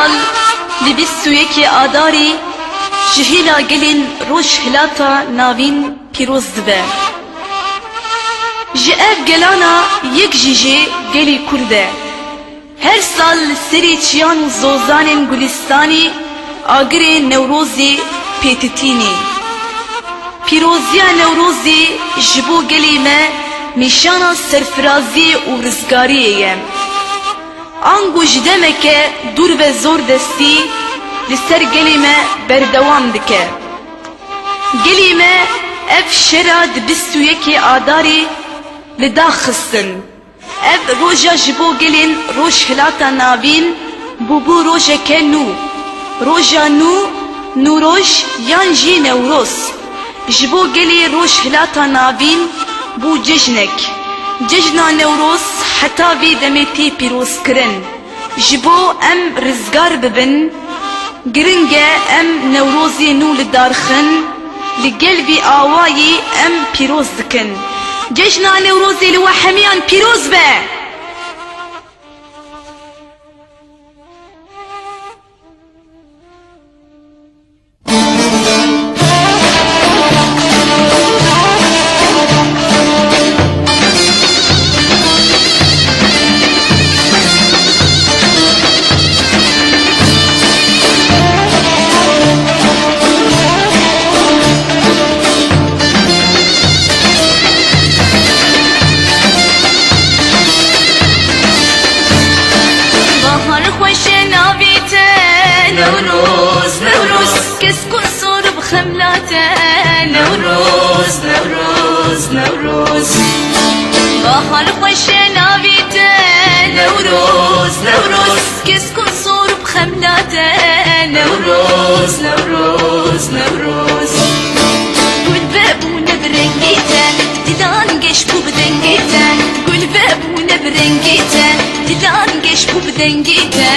sal libis yeki adari jihila gelin roş hilata navin piroz dibe. Ji ev gelana yek jiji geli kurde. Her sal seri çiyan zozanên Gulistani agirê Newrozê pêtitînî. Pîroziya Newrozê ji bo gelê me nîşana serfiraziyê û rizgariyê ye. Ango ji demeke dûr ve zor destî li ser gelê me berdewam dike. Gelê me ev şera di bîst û yekê adarê li daxistin. Ev roja ji bo gelên roj hilata navîn bûbû rojeke nû. Roja nû, nûroj yan jî Newroz. Ji bo gelê roj hilata navîn bû cejnek. Cejna Newroz heta vê demê tê pîrozkirin. Ji bo em rizgar bibin, giring e em Newrozê nû li darxin, li gel vê awayê em pîroz dikin. Cejna Newrozê li we hemiyan pîroz be! نوروز نوروز كسكن صور بخملاته نوروز نوروز نوروز بحر خوش ناويته نوروز نوروز كسكن صور بخملاته نوروز نوروز نوروز قول بابونا برنجيته دلان قش بو بدنجيته قول بابونا برنجيته دلان قش بو بدنجيته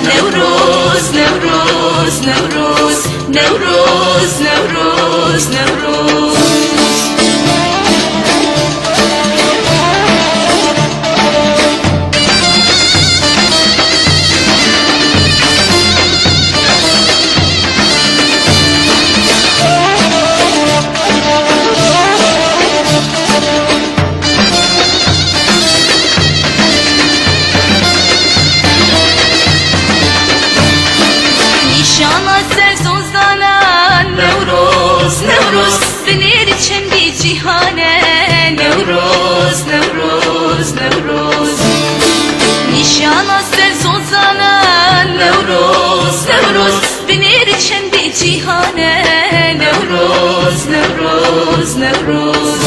نوروز نوروز نوروز نوروز نوروز نوروز نوروز بنیر چندی جیهانه نوروز نوروز نوروز نشانا سر سوزانه نوروز نوروز بنیر چندی جیهانه نوروز نوروز نوروز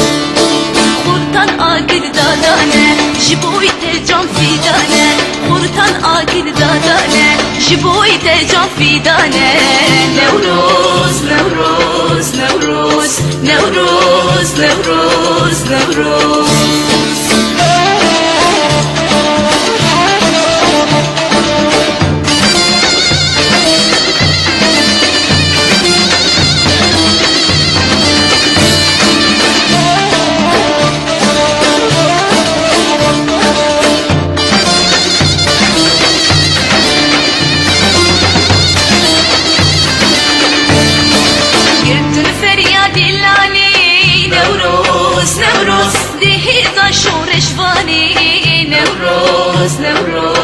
خورتان آگل دادانه جبوی تجان فیدانه خورتان آگل دادانه جبوی تجان فیدانه نوروز نوروز نوروز نوروز نوروز نوروز نوروز دهی دا شورش وانی نوروز نوروز